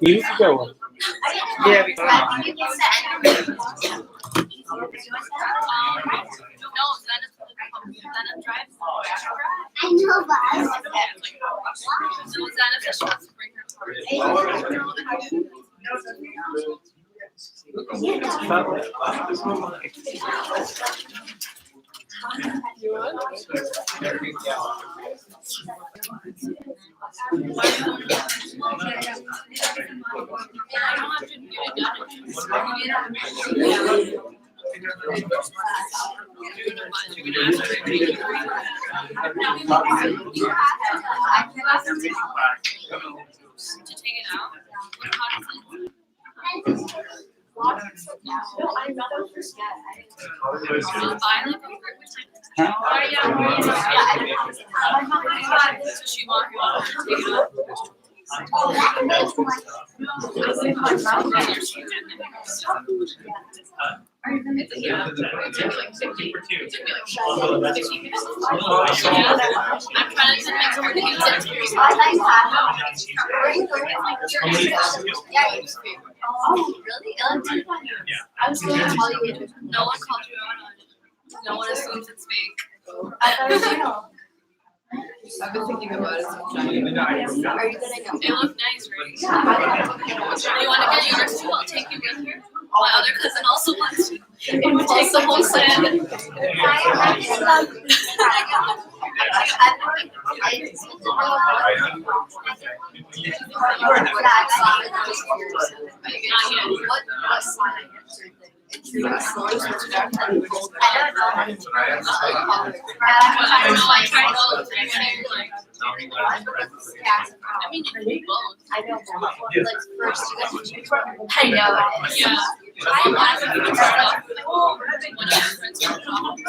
You can go. Yeah, we can. No, Zana drives. I know, but So Zana says she wants to bring her car. To take it out. So she wants to take it out. I was going to call you. No one called you out on it. No one assumes it's fake. I thought it was real. I've been thinking about it sometime. Are you gonna go? They look nice, right? You want to get yours too? I'll take you with her. My other cousin also wants to. It would take the whole set. I mean, you can do both. I know. Like first, you got to choose one. I know. Yeah. I last time we started off with one of my friends started off.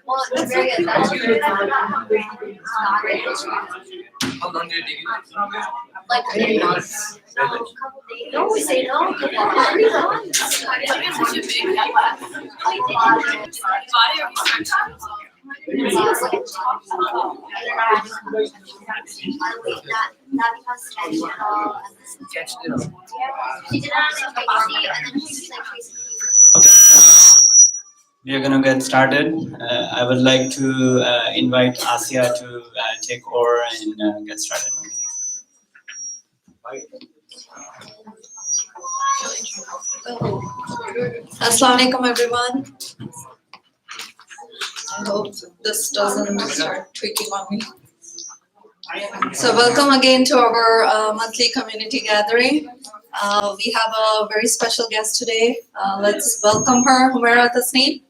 Well, it's very good. That's good. How long did it take you? Like 3 months. No, we say no. 3 months. I think it's such a big body or restriction. Not because schedule. Catch it up. She did it on ICKC and then she's like We are going to get started. I would like to invite Asia to take over and get started. Assalamu alaikum, everyone. I hope this doesn't start tweaking on me. So welcome again to our monthly community gathering. We have a very special guest today. Let's welcome her, Humaira Tasneem.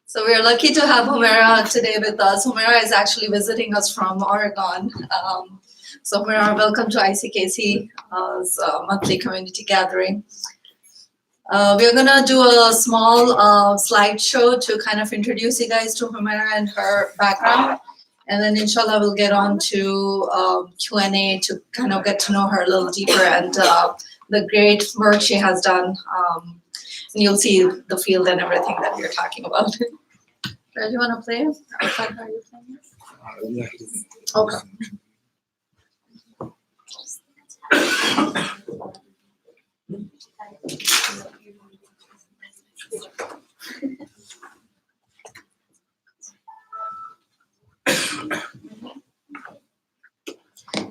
So we are lucky to have Humaira today with us. Humaira is actually visiting us from Oregon. So Humaira, welcome to ICKC's monthly community gathering. We're gonna do a small slideshow to kind of introduce you guys to Humaira and her background. And then inshallah we'll get on to Q&A to kind of get to know her a little deeper and the great work she has done. And you'll see the field and everything that we're talking about. Do you want to play? Are you playing? Okay.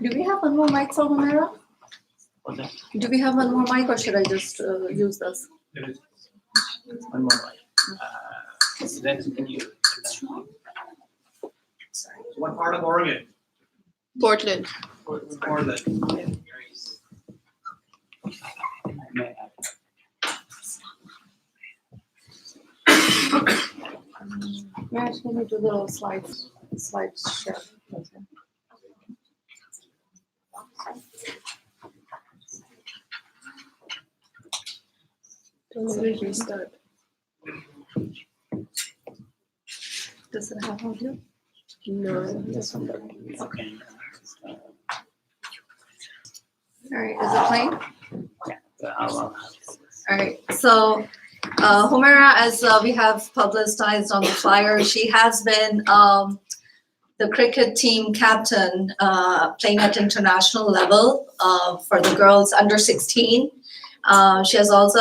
Do we have one more mic for Humaira? Do we have one more mic or should I just use this? There is one more mic. So then can you? What part of Oregon? Portland. Portland. We actually need to do a little slide share. Okay. Restart. Does it have audio? No. Okay. All right, is it playing? I'll- All right, so Humaira, as we have publicized on the flyer, she has been the cricket team captain playing at international level for the girls under 16. She has also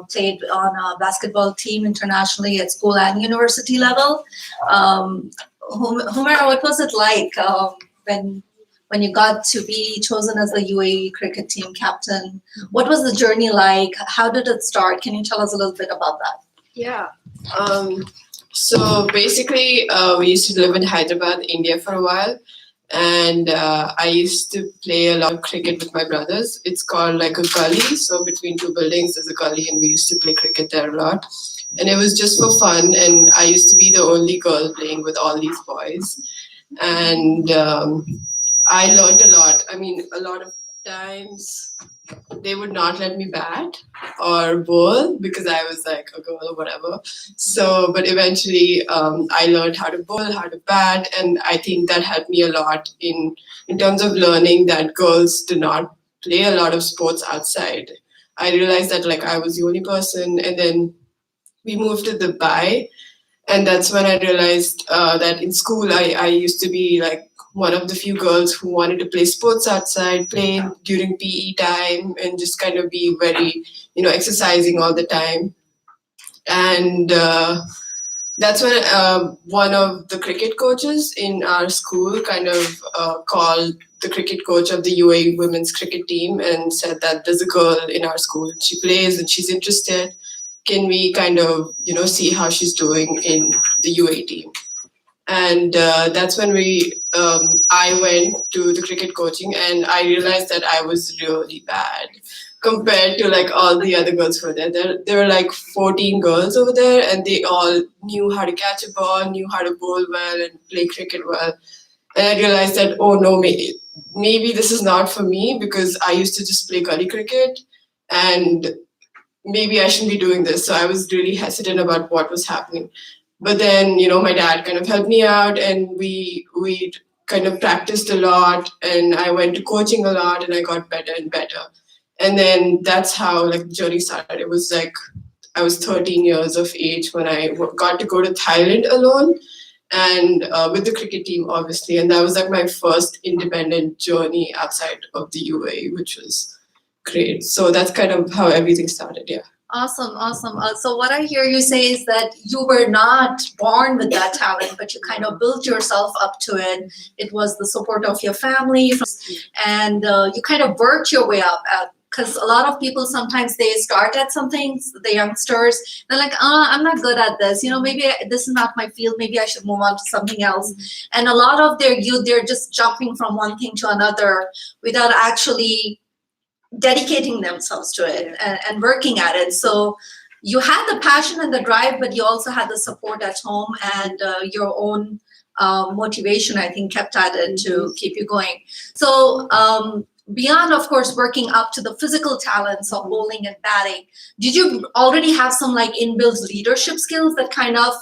played on a basketball team internationally at school and university level. Humaira, what was it like when you got to be chosen as the UAE cricket team captain? What was the journey like? How did it start? Can you tell us a little bit about that? Yeah. So basically, we used to live in Hyderabad, India for a while. And I used to play a lot of cricket with my brothers. It's called like a gully. So between two buildings, there's a gully, and we used to play cricket there a lot. And it was just for fun. And I used to be the only girl playing with all these boys. And I learned a lot. I mean, a lot of times they would not let me bat or bowl because I was like a girl or whatever. So, but eventually I learned how to bowl, how to bat, and I think that helped me a lot in terms of learning that girls do not play a lot of sports outside. I realized that like I was the only person, and then we moved to Dubai, and that's when I realized that in school I used to be like one of the few girls who wanted to play sports outside, play during PE time, and just kind of be very, exercising all the time. And that's when one of the cricket coaches in our school kind of called the cricket coach of the UAE women's cricket team and said that there's a girl in our school, she plays and she's interested. Can we kind of, see how she's doing in the UAE team? And that's when I went to the cricket coaching, and I realized that I was really bad compared to like all the other girls who were there. There were like 14 girls over there, and they all knew how to catch a ball, knew how to bowl well, and play cricket well. And I realized that, oh no, maybe this is not for me, because I used to just play gully cricket, and maybe I shouldn't be doing this. So I was really hesitant about what was happening. But then, my dad kind of helped me out, and we kind of practiced a lot, and I went to coaching a lot, and I got better and better. And then that's how like the journey started. It was like I was 13 years of age when I got to go to Thailand alone, and with the cricket team, obviously. And that was like my first independent journey outside of the UAE, which was great. So that's kind of how everything started, yeah. Awesome. So what I hear you say is that you were not born with that talent, but you kind of built yourself up to it. It was the support of your family, and you kind of worked your way up. Because a lot of people, sometimes they start at something, the youngsters, they're like, I'm not good at this. Maybe this is not my field. Maybe I should move on to something else. And a lot of their youth, they're just jumping from one thing to another without actually dedicating themselves to it and working at it. So you had the passion and the drive, but you also had the support at home, and your own motivation, I think, kept at it to keep you going. So beyond, of course, working up to the physical talents of bowling and batting, did you already have some like inbuilt leadership skills that kind of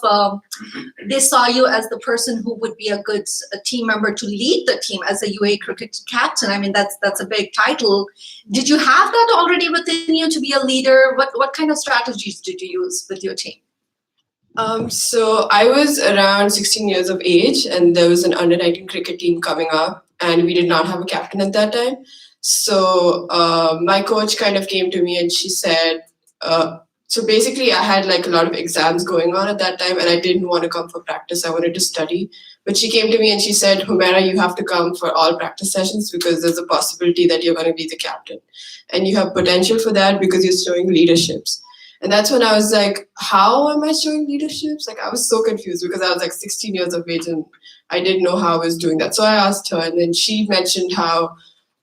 they saw you as the person who would be a good team member to lead the team as a UAE cricket captain? I mean, that's a big title. Did you have that already within you to be a leader? What kind of strategies did you use with your team? So I was around 16 years of age, and there was an under-19 cricket team coming up, and we did not have a captain at that time. So my coach kind of came to me and she said, so basically I had like a lot of exams going on at that time, and I didn't want to come for practice. I wanted to study. But she came to me and she said, Humaira, you have to come for all practice sessions because there's a possibility that you're going to be the captain. And you have potential for that because you're showing leaderships. And that's when I was like, how am I showing leaderships? Like, I was so confused because I was like 16 years of age and I didn't know how I was doing that. So I asked her, and then she mentioned how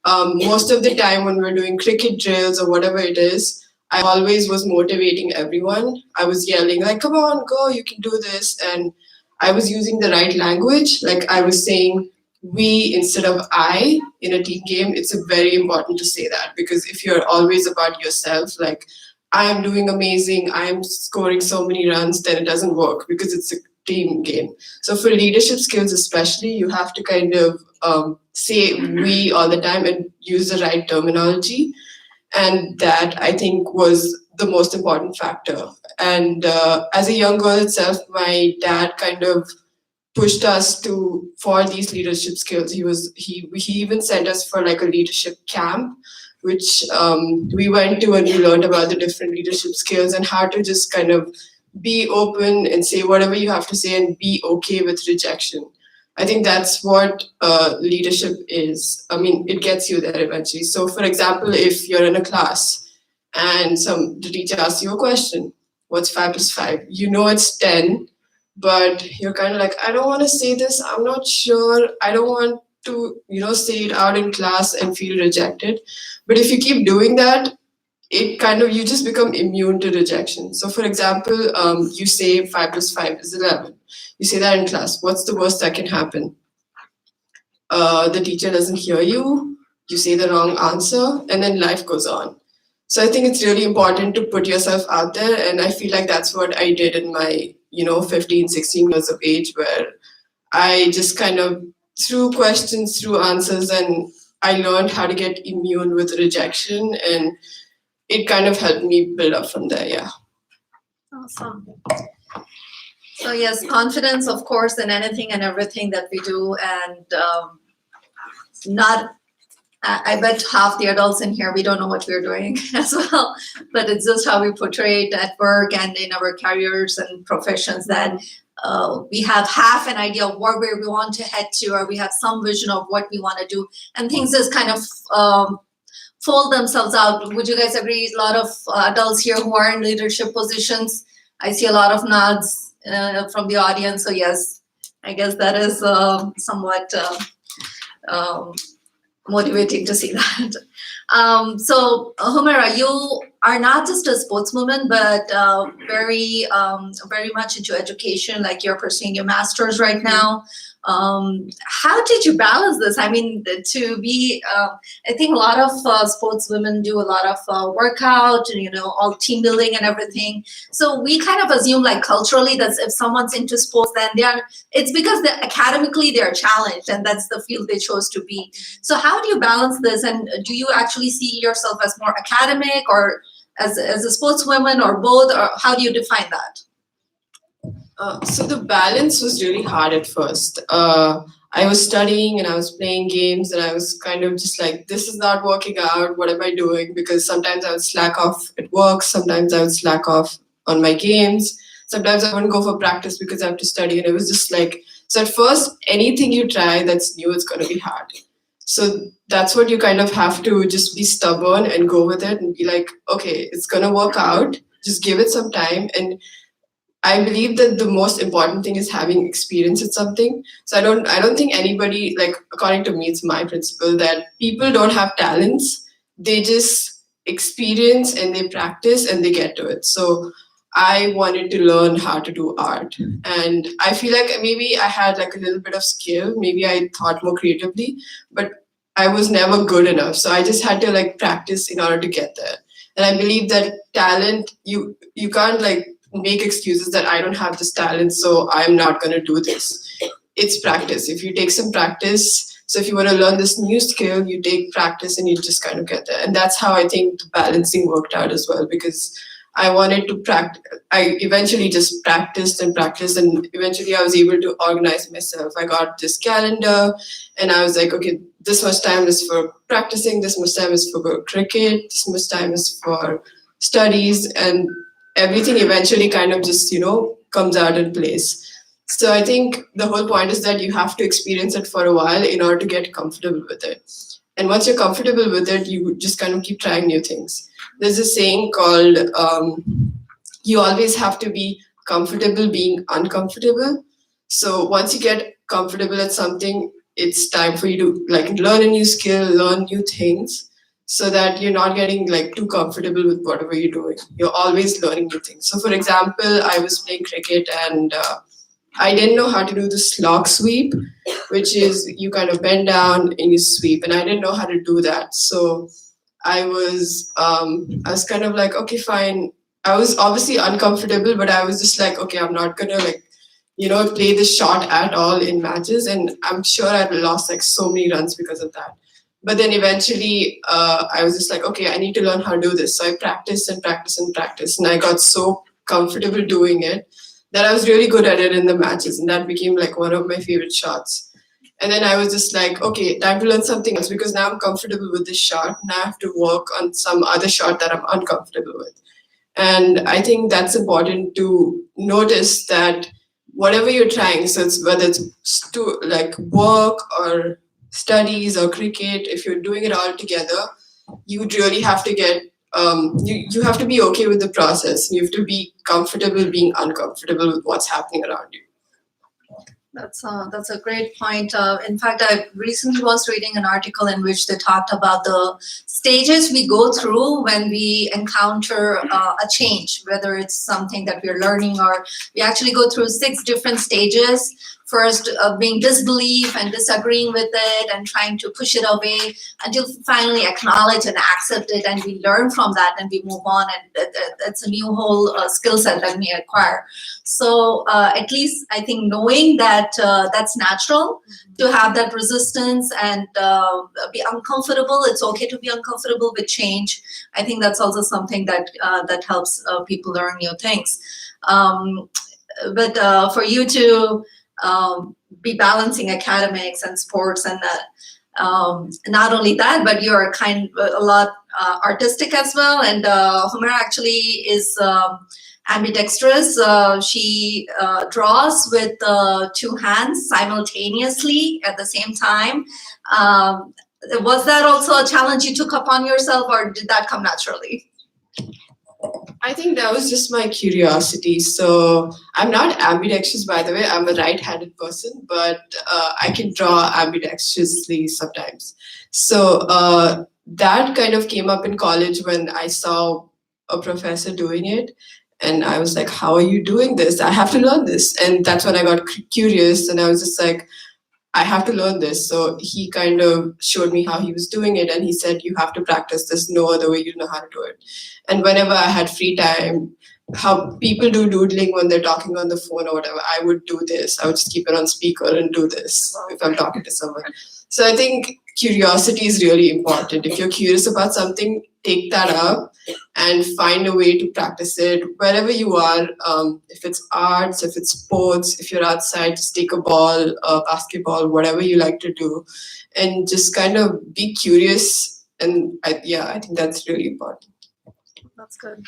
most of the time when we're doing cricket drills or whatever it is, I always was motivating everyone. I was yelling like, come on, go, you can do this. And I was using the right language. Like I was saying we instead of I in a team game. It's very important to say that, because if you're always about yourself, like I am doing amazing, I am scoring so many runs, then it doesn't work because it's a team game. So for leadership skills especially, you have to kind of say we all the time and use the right terminology. And that I think was the most important factor. And as a young girl itself, my dad kind of pushed us to for these leadership skills. He even sent us for like a leadership camp, which we went to, and we learned about the different leadership skills and how to just kind of be open and say whatever you have to say and be okay with rejection. I think that's what leadership is. I mean, it gets you there eventually. So, for example, if you're in a class and the teacher asks you a question, what's 5 plus 5? You know it's 10, but you're kind of like, I don't want to say this. I'm not sure. I don't want to, say it out in class and feel rejected. But if you keep doing that, it kind of, you just become immune to rejection. So, for example, you say 5 plus 5 is 11. You say that in class. What's the worst that can happen? The teacher doesn't hear you. You say the wrong answer, and then life goes on. So I think it's really important to put yourself out there, and I feel like that's what I did in my 15, 16 years of age, where I just kind of threw questions, threw answers, and I learned how to get immune with rejection, and it kind of helped me build up from there. Yeah. Awesome. So yes, confidence, of course, in anything and everything that we do, and I bet half the adults in here, we don't know what we're doing as well, but it's just how we portray it at work and in our careers and professions that we have half an idea of where we want to head to, or we have some vision of what we want to do, and things just kind of fold themselves out. Would you guys agree? A lot of adults here who are in leadership positions, I see a lot of nods from the audience. So yes, I guess that is somewhat motivating to see that. So Humaira, you are not just a sportswoman, but very much into education. Like you're pursuing your master's right now. How did you balance this? I mean, to be, I think a lot of sportswomen do a lot of workout and, all team building and everything. So we kind of assume like culturally that if someone's into sports, then it's because academically they're challenged and that's the field they chose to be. So how do you balance this? And do you actually see yourself as more academic or as a sportswoman or both, or how do you define that? So the balance was really hard at first. I was studying and I was playing games and I was kind of just like, this is not working out. What am I doing? Because sometimes I would slack off at work. Sometimes I would slack off on my games. Sometimes I wouldn't go for practice because I have to study. And it was just like, so at first, anything you try that's new, it's going to be hard. So that's what you kind of have to just be stubborn and go with it and be like, okay, it's going to work out. Just give it some time. And I believe that the most important thing is having experience at something. So I don't think anybody, like, according to me, it's my principle that people don't have talents. They just experience and they practice and they get to it. So I wanted to learn how to do art. And I feel like maybe I had like a little bit of skill. Maybe I thought more creatively, but I was never good enough. So I just had to like practice in order to get there. And I believe that talent, you can't like make excuses that I don't have this talent, so I'm not going to do this. It's practice. If you take some practice, so if you want to learn this new skill, you take practice and you just kind of get there. And that's how I think the balancing worked out as well, because I wanted to practice. I eventually just practiced, and eventually I was able to organize myself. I got this calendar and I was like, okay, this much time is for practicing, this much time is for cricket, this much time is for studies, and everything eventually kind of just, comes out in place. So I think the whole point is that you have to experience it for a while in order to get comfortable with it. And once you're comfortable with it, you just kind of keep trying new things. There's a saying called, you always have to be comfortable being uncomfortable. So once you get comfortable at something, it's time for you to like learn a new skill, learn new things, so that you're not getting like too comfortable with whatever you're doing. You're always learning new things. So for example, I was playing cricket and I didn't know how to do the slog sweep, which is you kind of bend down and you sweep. And I didn't know how to do that. So I was kind of like, okay, fine. I was obviously uncomfortable, but I was just like, okay, I'm not gonna like, play this shot at all in matches, and I'm sure I'd lost like so many runs because of that. But then eventually, I was just like, okay, I need to learn how to do this. So I practiced and practiced and practiced, and I got so comfortable doing it that I was really good at it in the matches, and that became like one of my favorite shots. And then I was just like, okay, time to learn something else because now I'm comfortable with this shot. Now I have to work on some other shot that I'm uncomfortable with. And I think that's important to notice that whatever you're trying, so it's whether it's like work or studies or cricket, if you're doing it all together, you really have to get you have to be okay with the process. You have to be comfortable being uncomfortable with what's happening around you. That's a great point. In fact, I recently was reading an article in which they talked about the stages we go through when we encounter a change, whether it's something that we're learning or we actually go through 6 different stages. First, being disbelief and disagreeing with it and trying to push it away until finally acknowledge and accept it, and we learn from that and we move on, and it's a new whole skill set that we acquire. So at least I think knowing that that's natural to have that resistance and be uncomfortable. It's okay to be uncomfortable with change. I think that's also something that that helps people learn new things. But for you to be balancing academics and sports and not only that, but you're a lot artistic as well. And Humaira actually is ambidextrous. She draws with 2 hands simultaneously at the same time. Was that also a challenge you took upon yourself, or did that come naturally? I think that was just my curiosity. So I'm not ambidextrous, by the way. I'm a right-handed person, but I can draw ambidextrously sometimes. So that kind of came up in college when I saw a professor doing it. And I was like, how are you doing this? I have to learn this. And that's when I got curious, and I was just like, I have to learn this. So he kind of showed me how he was doing it, and he said, you have to practice. There's no other way you know how to do it. And whenever I had free time, how people do doodling when they're talking on the phone or whatever, I would do this. I would just keep it on speaker and do this if I'm talking to someone. So I think curiosity is really important. If you're curious about something, take that up and find a way to practice it wherever you are. If it's arts, if it's sports, if you're outside, just take a ball, basketball, whatever you like to do, and just kind of be curious. And I think that's really important. That's good.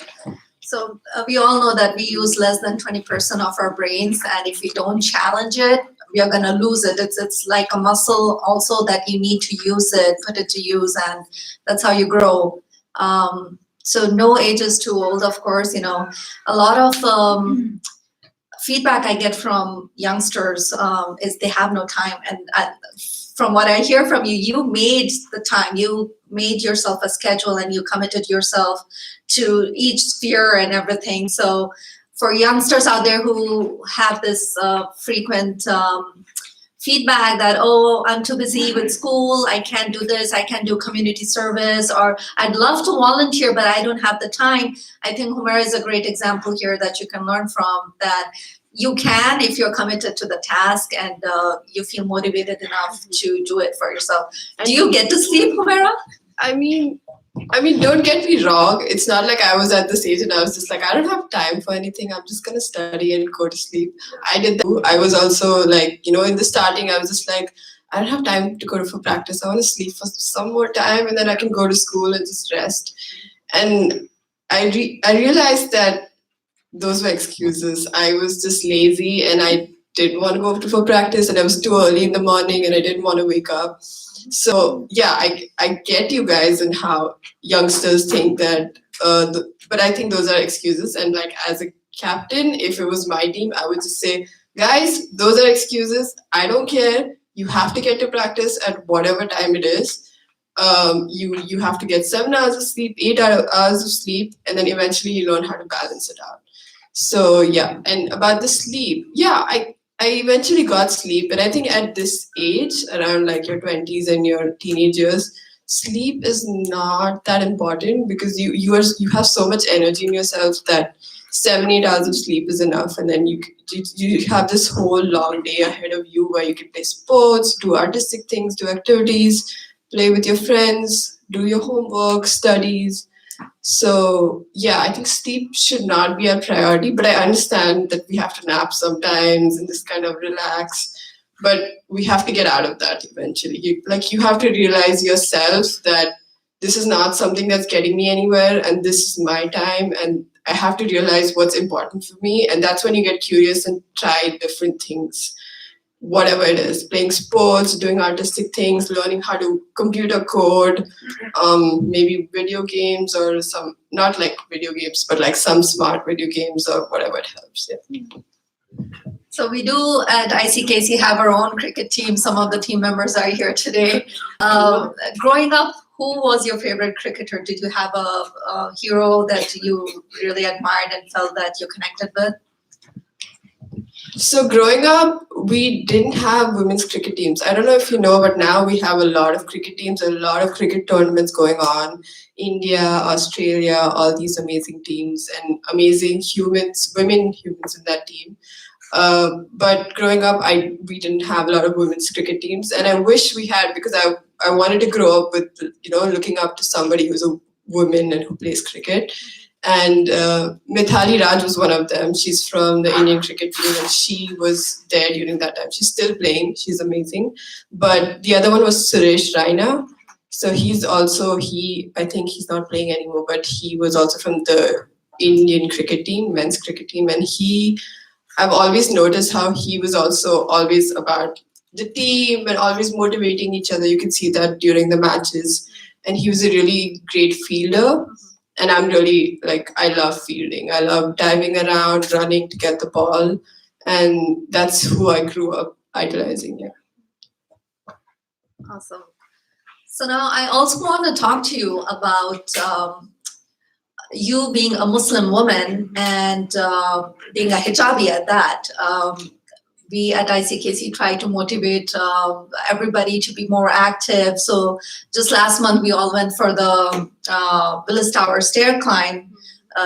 So we all know that we use less than 20% of our brains, and if we don't challenge it, we are going to lose it. It's like a muscle also that you need to use it, put it to use, and that's how you grow. So no age is too old, of course. A lot of feedback I get from youngsters is they have no time. And from what I hear from you, you made the time. You made yourself a schedule and you committed yourself to each sphere and everything. So for youngsters out there who have this frequent feedback that, oh, I'm too busy with school, I can't do this, I can't do community service, or I'd love to volunteer, but I don't have the time. I think Humaira is a great example here that you can learn from, that you can if you're committed to the task and you feel motivated enough to do it for yourself. Do you get to sleep, Humaira? I mean, don't get me wrong. It's not like I was at the stage and I was just like, I don't have time for anything. I'm just going to study and go to sleep. I did that. I was also like, in the starting, I was just like, I don't have time to go for practice. I want to sleep for some more time and then I can go to school and just rest. And I realized that those were excuses. I was just lazy and I didn't want to go for practice, and it was too early in the morning and I didn't want to wake up. So yeah, I get you guys and how youngsters think that, but I think those are excuses. And like as a captain, if it was my team, I would just say, guys, those are excuses. I don't care. You have to get to practice at whatever time it is. You have to get 7 hours of sleep, 8 hours of sleep, and then eventually you learn how to balance it out. So yeah, and about the sleep, yeah, I eventually got sleep, and I think at this age, around like your 20s and your teenage years, sleep is not that important because you have so much energy in yourself that 7-8 hours of sleep is enough, and then you have this whole long day ahead of you where you can play sports, do artistic things, do activities, play with your friends, do your homework, studies. So yeah, I think sleep should not be a priority, but I understand that we have to nap sometimes and just kind of relax. But we have to get out of that eventually. You have to realize yourself that this is not something that's getting me anywhere, and this is my time, and I have to realize what's important for me. And that's when you get curious and try different things, whatever it is, playing sports, doing artistic things, learning how to computer code, maybe video games or some, not like video games, but like some smart video games or whatever it helps. Yeah. So we do at ICKC have our own cricket team. Some of the team members are here today. Growing up, who was your favorite cricketer? Did you have a hero that you really admired and felt that you connected with? So growing up, we didn't have women's cricket teams. I don't know if you know, but now we have a lot of cricket teams, a lot of cricket tournaments going on. India, Australia, all these amazing teams and amazing women humans in that team. But growing up, we didn't have a lot of women's cricket teams, and I wish we had, because I wanted to grow up with looking up to somebody who's a woman and who plays cricket. And Mithali Raj was one of them. She's from the Indian cricket team, and she was there during that time. She's still playing. She's amazing. But the other one was Suresh Raina. So I think he's not playing anymore, but he was also from the Indian cricket team, men's cricket team. And I've always noticed how he was also always about the team and always motivating each other. You can see that during the matches. And he was a really great fielder. And I'm really, I love fielding. I love diving around, running to get the ball. And that's who I grew up idolizing. Yeah. Awesome. So now I also want to talk to you about you being a Muslim woman and being a hijabi at that. We at ICKC try to motivate everybody to be more active. So just last month, we all went for the Willis Tower stair climb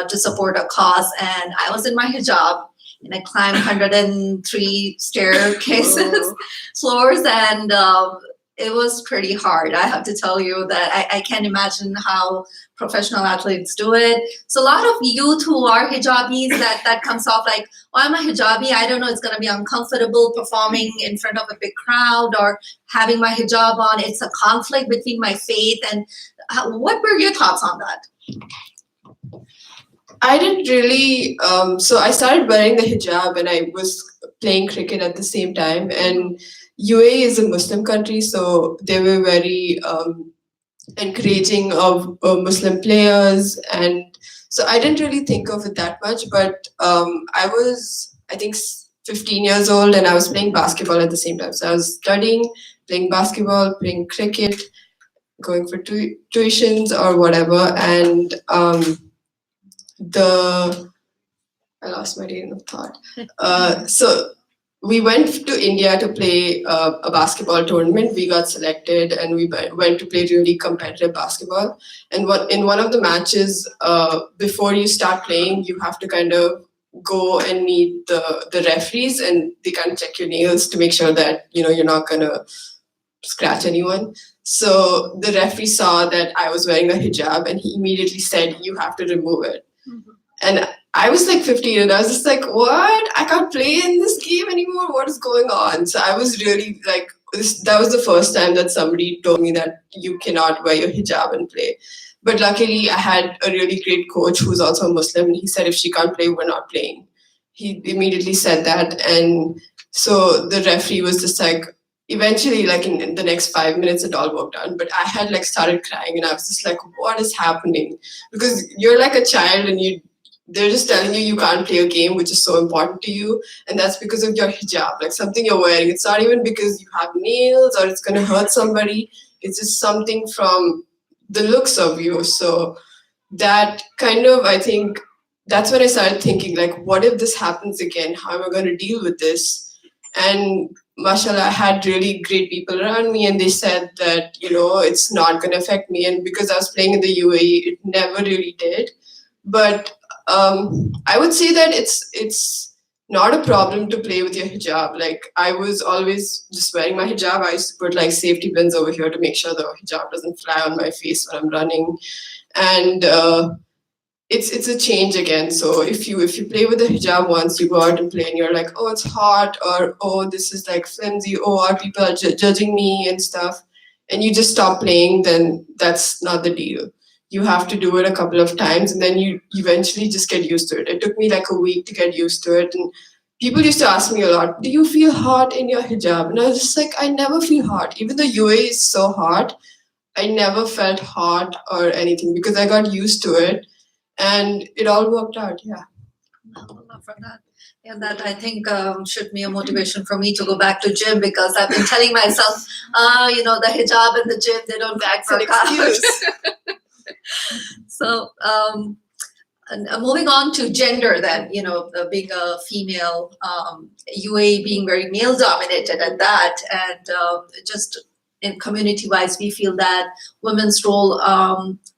to support a cause. And I was in my hijab and I climbed 103 staircases, floors, and it was pretty hard. I have to tell you that I can't imagine how professional athletes do it. So a lot of youth who are hijabis, that comes off like, why am I hijabi? I don't know, it's going to be uncomfortable performing in front of a big crowd or having my hijab on. It's a conflict between my faith. And what were your thoughts on that? I didn't really, so I started wearing the hijab and I was playing cricket at the same time. And UAE is a Muslim country, so they were very encouraging of Muslim players, and so I didn't really think of it that much. But I was, I think, 15 years old, and I was playing basketball at the same time. So I was studying, playing basketball, playing cricket, going for tuitions or whatever, and I lost my train of thought. So we went to India to play a basketball tournament. We got selected and we went to play really competitive basketball. And in one of the matches, before you start playing, you have to kind of go and meet the referees, and they kind of check your nails to make sure that you're not gonna scratch anyone. So the referee saw that I was wearing a hijab and he immediately said, "You have to remove it." Mm-hmm. And I was like 15 and I was just like, what? I can't play in this game anymore. What is going on? So I was really like, that was the first time that somebody told me that you cannot wear your hijab and play. But luckily I had a really great coach who's also a Muslim, and he said, if she can't play, we're not playing. He immediately said that. And so the referee was just like, eventually, like in the next 5 minutes, it all worked out. But I had like started crying and I was just like, what is happening? Because you're like a child and they're just telling you can't play a game which is so important to you, and that's because of your hijab, like something you're wearing. It's not even because you have nails or it's going to hurt somebody. It's just something from the looks of you. So that kind of, I think, that's when I started thinking, like, what if this happens again? How am I going to deal with this? And mashallah, I had really great people around me, and they said that, it's not going to affect me. And because I was playing in the UAE, it never really did. But I would say that it's not a problem to play with your hijab. Like, I was always just wearing my hijab. I used to put like safety pins over here to make sure the hijab doesn't fly on my face when I'm running. And it's a change again. So if you play with the hijab once, you go out and play and you're like, oh, it's hot, or oh, this is like flimsy, oh, are people are judging me and stuff, and you just stop playing, then that's not the deal. You have to do it a couple of times, and then you eventually just get used to it. It took me like a week to get used to it. And people used to ask me a lot, do you feel hot in your hijab? And I was just like, I never feel hot. Even though UAE is so hot, I never felt hot or anything because I got used to it. And it all worked out, yeah. Love for that. And that, I think, should be a motivation for me to go back to gym, because I've been telling myself, the hijab and the gym, they don't back It's an work out. excuse. So, and moving on to gender then, being a female, UAE being very male dominated at that, and just in community-wise, we feel that women's role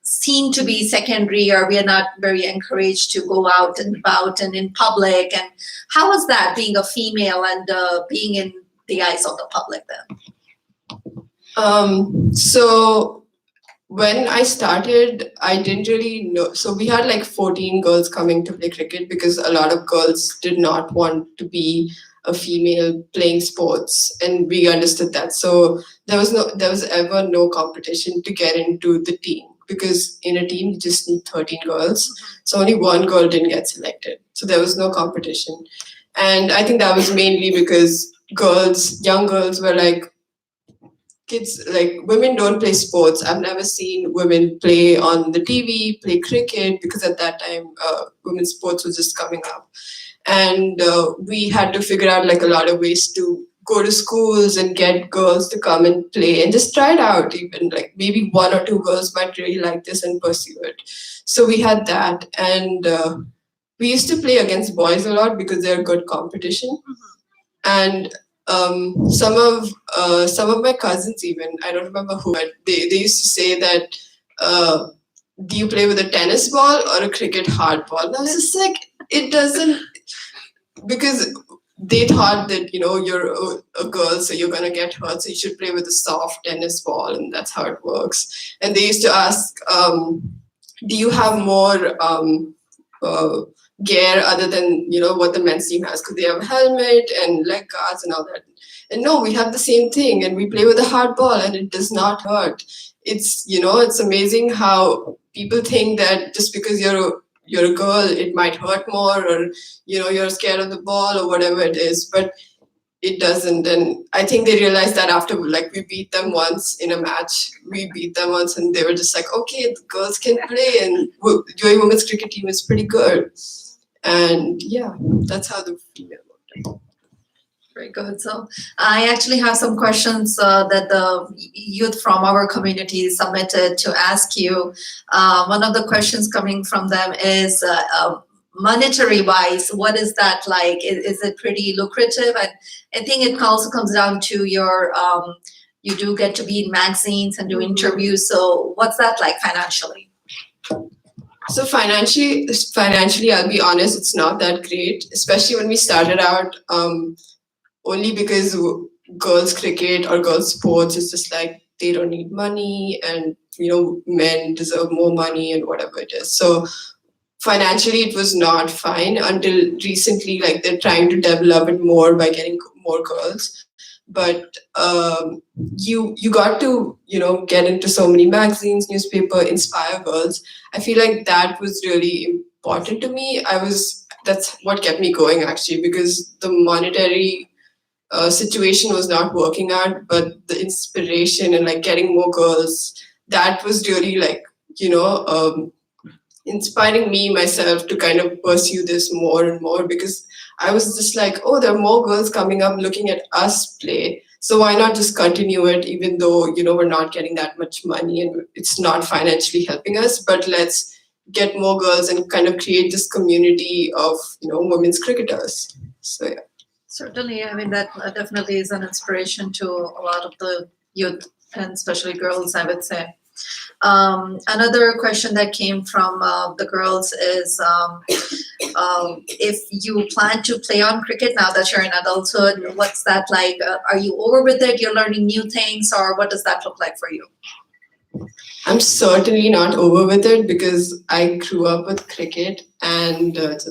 seem to be secondary, or we are not very encouraged to go out and about and in public. And how was that, being a female and being in the eyes of the public then? So when I started, I didn't really know. So we had like 14 girls coming to play cricket because a lot of girls did not want to be a female playing sports, and we understood that. So there was ever no competition to get into the team, because in a team you just need 13 girls. So only one girl didn't get selected. So there was no competition. And I think that was mainly because young girls were like, kids, like, women don't play sports. I've never seen women play on the TV, play cricket, because at that time, women's sports was just coming up. And we had to figure out like a lot of ways to go to schools and get girls to come and play and just try it out. Even like maybe one or two girls might really like this and pursue it. So we had that. And we used to play against boys a lot because they're good competition. And some of my cousins, even, I don't remember who, but they used to say that, do you play with a tennis ball or a cricket hard ball? And I was just like, it doesn't, because they thought that, you're a girl, so you're going to get hurt, so you should play with a soft tennis ball, and that's how it works. And they used to ask, do you have more gear other than, what the men's team has? Because they have a helmet and leg guards and all that. And no, we have the same thing, and we play with a hard ball, and it does not hurt. It's, it's amazing how people think that just because you're a girl, it might hurt more, or, you're scared of the ball or whatever it is, but it doesn't. And I think they realized that after, like, we beat them once in a match, and they were just like, okay, the girls can play, and UAE women's cricket team is pretty good. And yeah, that's how the female worked. Very good. So I actually have some questions that the youth from our community submitted to ask you. One of the questions coming from them is monetary wise, what is that like? Is it pretty lucrative? And I think it also comes down to your, you do get to be in magazines and do interviews. So what's that like financially? So financially, I'll be honest, it's not that great, especially when we started out. Only because girls cricket or girls sports is just like, they don't need money, and men deserve more money and whatever it is. So financially it was not fine until recently. Like, they're trying to develop it more by getting more girls. But you got to get into so many magazines, newspaper, inspire girls. I feel like that was really important to me. That's what kept me going, actually, because the monetary situation was not working out, but the inspiration and like getting more girls, that was really like, inspiring me myself to kind of pursue this more and more, because I was just like, oh, there are more girls coming up looking at us play, so why not just continue it, even though we're not getting that much money and it's not financially helping us, but let's get more girls and kind of create this community of women's cricketers. So yeah. Certainly, I mean, that definitely is an inspiration to a lot of the youth and especially girls, I would say. Another question that came from the girls is if you plan to play on cricket now that you're in adulthood, what's that like? Are you over with it? You're learning new things, or what does that look like for you? I'm certainly not over with it because I grew up with cricket, and that's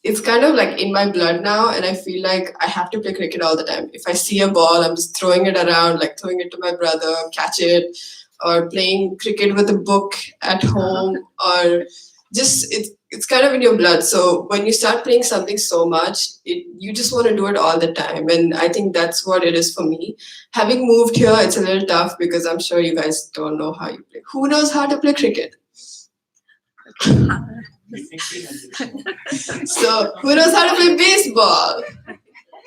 it's kind of like in my blood now, and I feel like I have to play cricket all the time. If I see a ball, I'm just throwing it around, like throwing it to my brother, catch it, or playing cricket with a book at home, or just it's kind of in your blood. So when you start playing something so much, you just want to do it all the time, and I think that's what it is for me. Having moved here, it's a little tough because I'm sure you guys don't know how you play. Who knows how to play cricket? So who knows how to play baseball?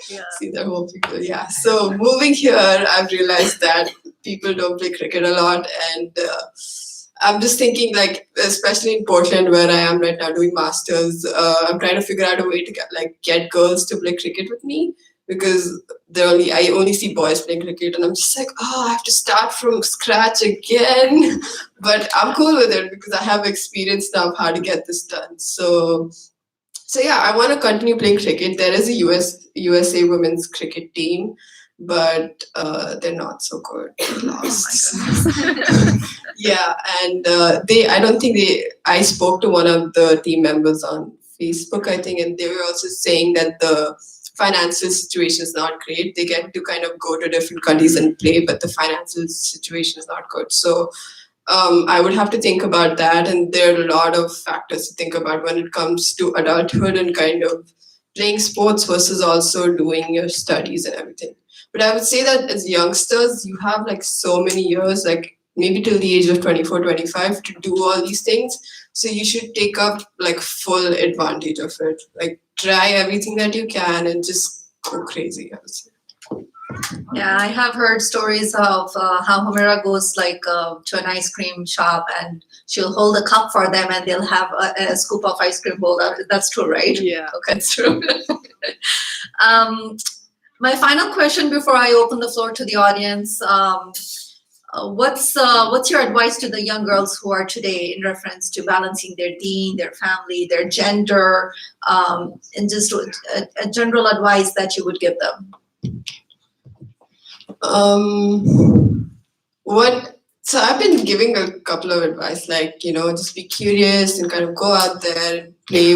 Yeah. See, there are more people. Yeah. So moving here, I've realized that people don't play cricket a lot, and I'm just thinking, like, especially in Portland, where I am right now doing masters, I'm trying to figure out a way to get girls to play cricket with me, because I only see boys playing cricket, and I'm just like, oh, I have to start from scratch again. But I'm cool with it because I have experience now of how to get this done. So yeah, I want to continue playing cricket. There is a USA women's cricket team, but they're not so good. They lost. Yeah, and I don't think I spoke to one of the team members on Facebook, I think, and they were also saying that the financial situation is not great. They get to kind of go to different countries and play, but the financial situation is not good. So I would have to think about that, and there are a lot of factors to think about when it comes to adulthood and kind of playing sports versus also doing your studies and everything. But I would say that as youngsters, you have like so many years, like maybe till the age of 24, 25 to do all these things. So you should take up like full advantage of it. Like try everything that you can and just go crazy, I would say. Yeah, I have heard stories of how Humaira goes like to an ice cream shop and she'll hold a cup for them and they'll have a scoop of ice cream bowl. That's true, right? Yeah. Okay, it's true. My final question before I open the floor to the audience, what's your advice to the young girls who are today in reference to balancing their deen, their family, their gender, and just a general advice that you would give them? So I've been giving a couple of advice, like, just be curious and kind of go out there and play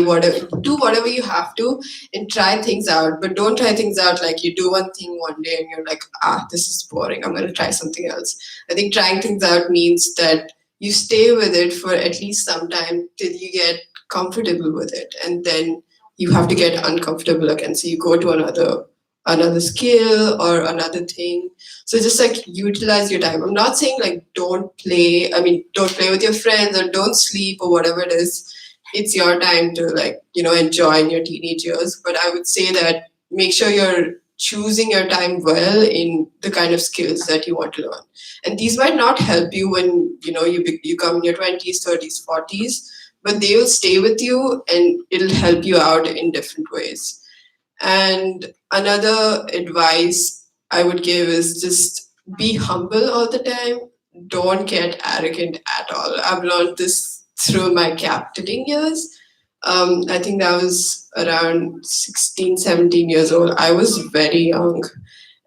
do whatever you have to and try things out. But don't try things out like you do one thing one day and you're like, this is boring, I'm going to try something else. I think trying things out means that you stay with it for at least some time till you get comfortable with it. And then you have to get uncomfortable again. So you go to another skill or another thing. So just like utilize your time. I'm not saying like don't play with your friends or don't sleep or whatever it is. It's your time to enjoy in your teenage years. But I would say that make sure you're choosing your time well in the kind of skills that you want to learn. And these might not help you when you come in your 20s, 30s, 40s, but they will stay with you and it'll help you out in different ways. And another advice I would give is just be humble all the time. Don't get arrogant at all. I've learned this through my captaining years. I think that was around 16, 17 years old. I was very young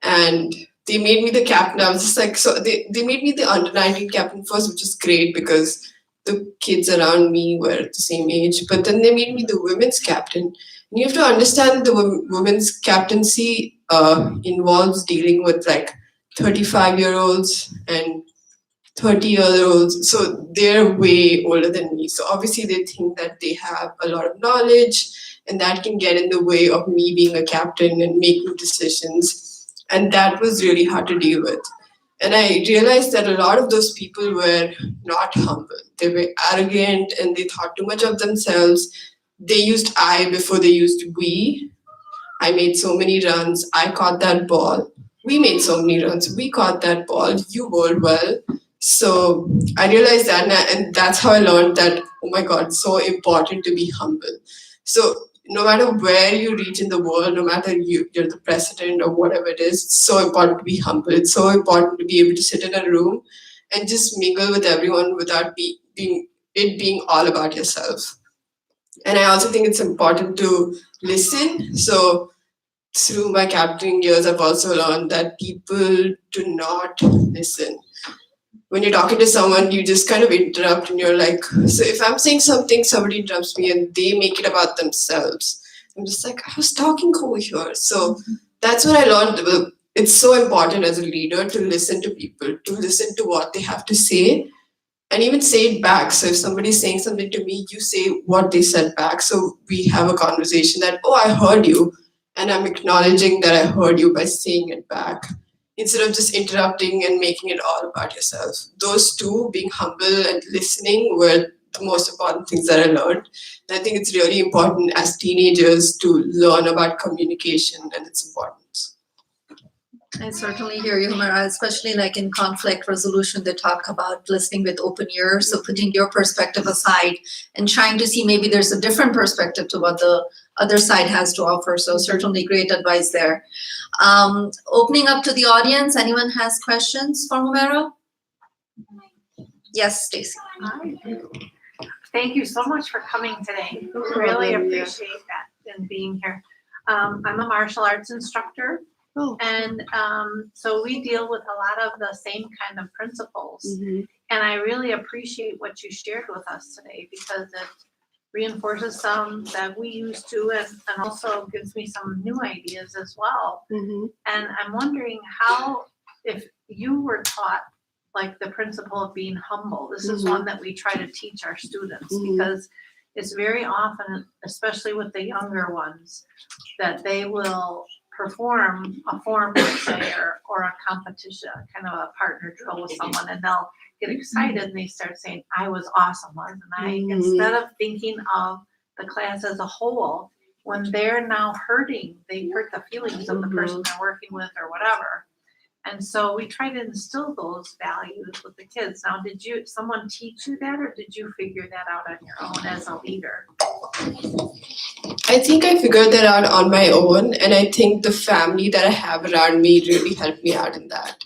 and they made me the captain. I was just like, so they made me the under 19 captain first, which is great because the kids around me were the same age. But then they made me the women's captain. And you have to understand the women's captaincy involves dealing with like 35-year-olds and 30-year-olds. So they're way older than me. So obviously they think that they have a lot of knowledge and that can get in the way of me being a captain and making decisions. And that was really hard to deal with. And I realized that a lot of those people were not humble. They were arrogant and they thought too much of themselves. They used I before they used we. I made so many runs. I caught that ball. We made so many runs. We caught that ball. You bowled well. So I realized that, and that's how I learned that, oh my God, it's so important to be humble. So no matter where you reach in the world, no matter you're the president or whatever it is, it's so important to be humble. It's so important to be able to sit in a room and just mingle with everyone without being all about yourself. And I also think it's important to listen. So through my captaining years, I've also learned that people do not listen. When you're talking to someone, you just kind of interrupt and you're like, so if I'm saying something, somebody interrupts me and they make it about themselves. I'm just like, I was talking over here. So that's what I learned. It's so important as a leader to listen to people, to listen to what they have to say and even say it back. So if somebody's saying something to me, you say what they said back. So we have a conversation that, oh, I heard you. And I'm acknowledging that I heard you by saying it back, instead of just interrupting and making it all about yourself. Those two, being humble and listening, were the most important things that I learned. And I think it's really important as teenagers to learn about communication and its importance. I certainly hear you, Humaira, especially like in conflict resolution, they talk about listening with open ears, so putting your perspective aside and trying to see maybe there's a different perspective to what the other side has to offer. So certainly great advice there. Opening up to the audience, anyone has questions for Humaira? Yes, Stacey. Thank you so much for coming today. Really appreciate that and being here. I'm a martial arts instructor. And so we deal with a lot of the same kind of principles. And I really appreciate what you shared with us today, because it reinforces some that we used to and also gives me some new ideas as well. And I'm wondering how, if you were taught like the principle of being humble, this is one that we try to teach our students, because it's very often, especially with the younger ones, that they will perform a form, let's say, or a competition, kind of a partner drill with someone, and they'll get excited and they start saying, I was awesome, wasn't I? Instead of thinking of the class as a whole, when they're now hurting, they hurt the feelings of the person they're working with or whatever. And so we try to instill those values with the kids. Now, did someone teach you that, or did you figure that out on your own as a leader? I think I figured that out on my own, and I think the family that I have around me really helped me out in that.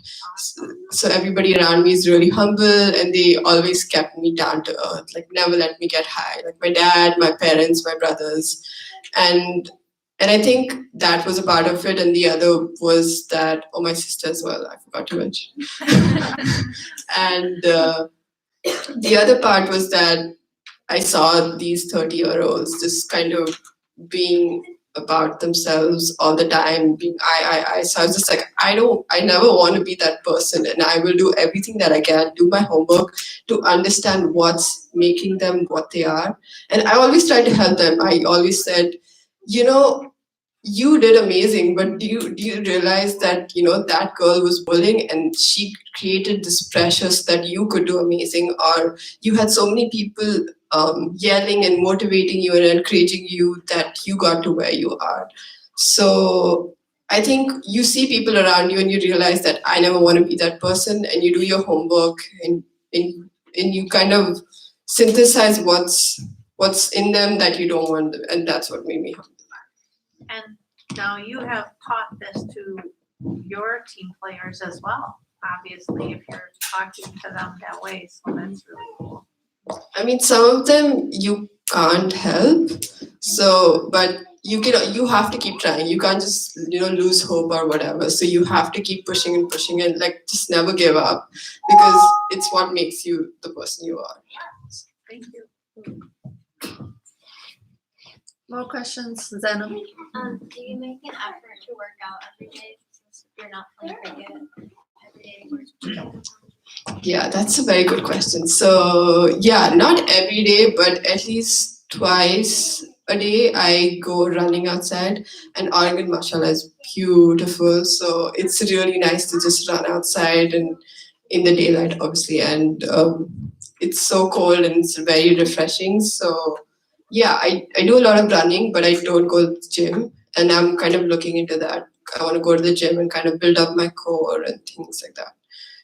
So everybody around me is really humble, and they always kept me down to earth, like never let me get high. Like my dad, my parents, my brothers, and I think that was a part of it. And the other was that, my sister as well, I forgot to mention. And the other part was that I saw these 30-year-olds just kind of being about themselves all the time, being I. So I was just like, I never want to be that person, and I will do everything that I can, do my homework to understand what's making them what they are. And I always tried to help them. I always said, you did amazing, but do you realize that, that girl was bullying and she created this pressure so that you could do amazing, or you had so many people yelling and motivating you and encouraging you that you got to where you are. So I think you see people around you and you realize that I never want to be that person, and you do your homework and you kind of synthesize what's in them that you don't want, and that's what made me humble. And now you have taught this to your team players as well, obviously, if you're talking to them that way. So that's really cool. I mean, some of them you can't help. So, but you have to keep trying. You can't just lose hope or whatever. So you have to keep pushing and pushing, and just never give up, because it's what makes you the person you are. Thank you. More questions, Zainab? Do you make an effort to work out every day since you're not playing cricket every day? Yeah, that's a very good question. So yeah, not every day, but at least twice a day I go running outside, and Oregon, mashallah, is beautiful. So it's really nice to just run outside and in the daylight, obviously, and it's so cold and it's very refreshing. So yeah, I do a lot of running, but I don't go to the gym, and I'm kind of looking into that. I want to go to the gym and kind of build up my core and things like that.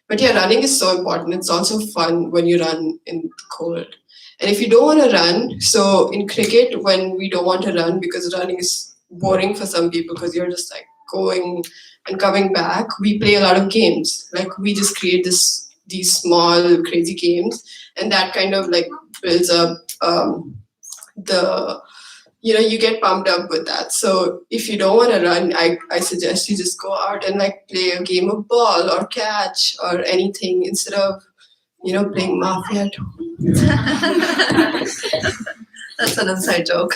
But yeah, running is so important. It's also fun when you run in the cold. And if you don't want to run, so in cricket, when we don't want to run because running is boring for some people because you're just like going and coming back, we play a lot of games. Like we just create these small crazy games, and that kind of like builds up you get pumped up with that. So if you don't want to run, I suggest you just go out and like play a game of ball or catch or anything instead of playing Mafia. That's an inside joke.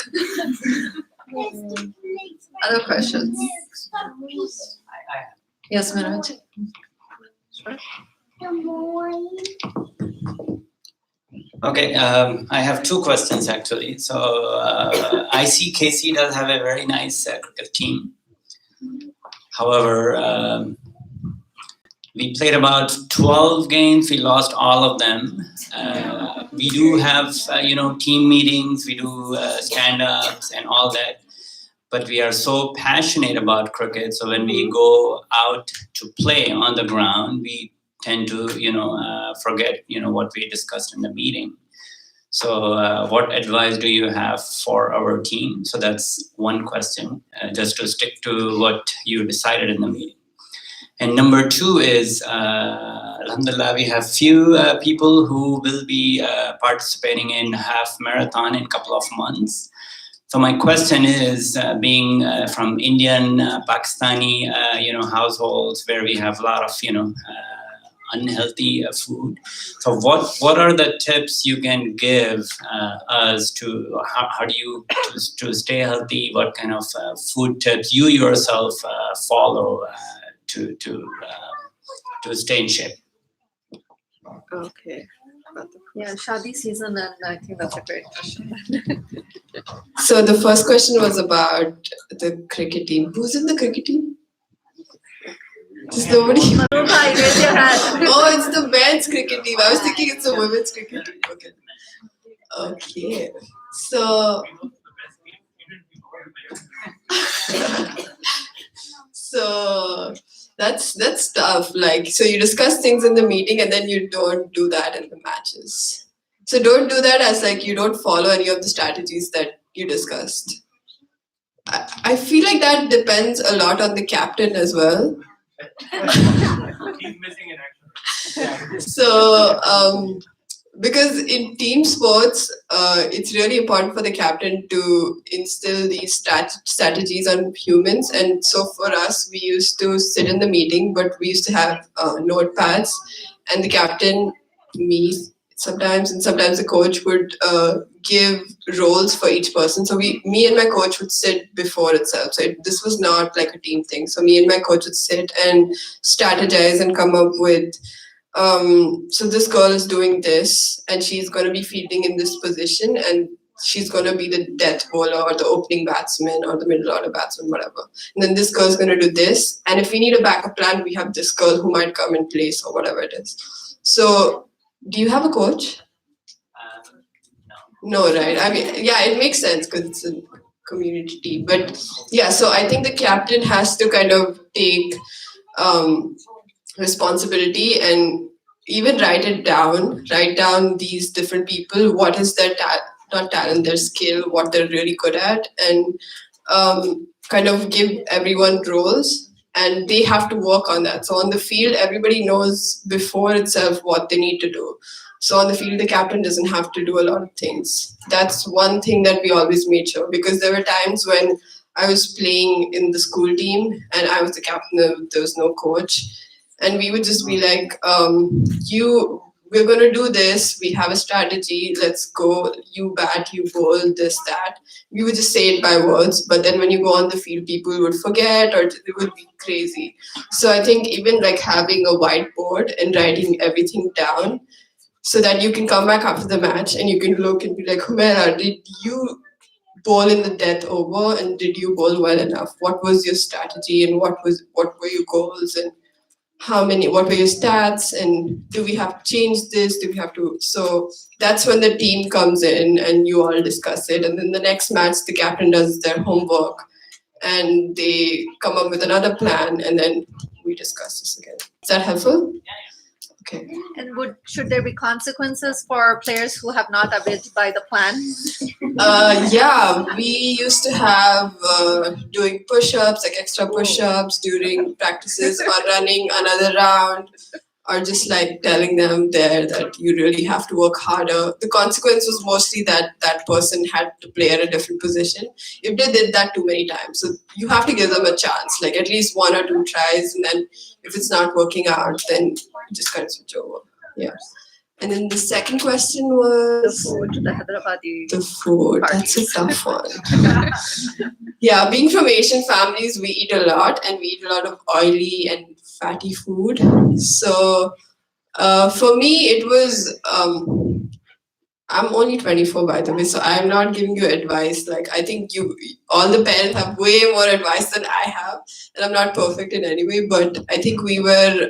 Other questions? Yes, Manoj. Okay, I have two questions actually. So ICKC does have a very nice cricket team. However, we played about 12 games. We lost all of them. We do have team meetings. We do stand-ups and all that. But we are so passionate about cricket. So when we go out to play on the ground, we tend to forget what we discussed in the meeting. So what advice do you have for our team? So that's one question, just to stick to what you decided in the meeting. And number two is, alhamdulillah, we have few people who will be participating in half marathon in a couple of months. So my question is, being from Indian, Pakistani, households where we have a lot of, unhealthy food. So what are the tips you can give us to how do you to stay healthy? What kind of food tips you yourself follow to stay in shape? Okay. Yeah, Shadi season, and I think that's a great question. So the first question was about the cricket team. Who's in the cricket team? Just nobody. Raise your hand. Oh, it's the men's cricket team. I was thinking it's the women's cricket team. Okay. Okay. So. So that's tough. Like, so you discuss things in the meeting and then you don't do that in the matches. So don't do that as like you don't follow any of the strategies that you discussed. I feel like that depends a lot on the captain as well. He's missing in action. So because in team sports, it's really important for the captain to instill these strategies on humans. And so for us, we used to sit in the meeting, but we used to have notepads, and the captain, me, sometimes the coach would give roles for each person. So me and my coach would sit before itself. So this was not like a team thing. So me and my coach would sit and strategize and come up with, so this girl is doing this and she's going to be fielding in this position and she's going to be the death bowler or the opening batsman or the middle order batsman, whatever. And then this girl's going to do this. And if we need a backup plan, we have this girl who might come in place or whatever it is. So do you have a coach? No, right? I mean, yeah, it makes sense because it's a community team. But yeah, so I think the captain has to kind of take responsibility and even write down these different people, what is their not talent, their skill, what they're really good at, and kind of give everyone roles. And they have to work on that. So on the field, everybody knows before itself what they need to do. So on the field, the captain doesn't have to do a lot of things. That's one thing that we always made sure, because there were times when I was playing in the school team and I was the captain, there was no coach. And we would just be like, we're going to do this. We have a strategy. Let's go. You bat, you bowl, this, that. We would just say it by words. But then when you go on the field, people would forget or it would be crazy. So I think even like having a whiteboard and writing everything down so that you can come back after the match and you can look and be like, Humaira, did you bowl in the death over and did you bowl well enough? What was your strategy and what were your goals and what were your stats, and do we have to change this? Do we have to? So that's when the team comes in and you all discuss it. And then the next match, the captain does their homework and they come up with another plan and then we discuss this again. Is that helpful? Okay. And should there be consequences for players who have not abided by the plan? Yeah, we used to have doing push-ups, like extra push-ups during practices, or running another round, or just like telling them there that you really have to work harder. The consequence was mostly that that person had to play at a different position if they did that too many times. So you have to give them a chance, like at least 1 or 2 tries, and then if it's not working out, then you just kind of switch over. Yeah. And then the second question The was food, the Hyderabadi. the food. That's a tough one. Yeah, being from Asian families, we eat a lot, and we eat a lot of oily and fatty food. So for me, it was. I'm only 24, by the way, so I'm not giving you advice. Like I think all the parents have way more advice than I have, and I'm not perfect in any way. But I think we were.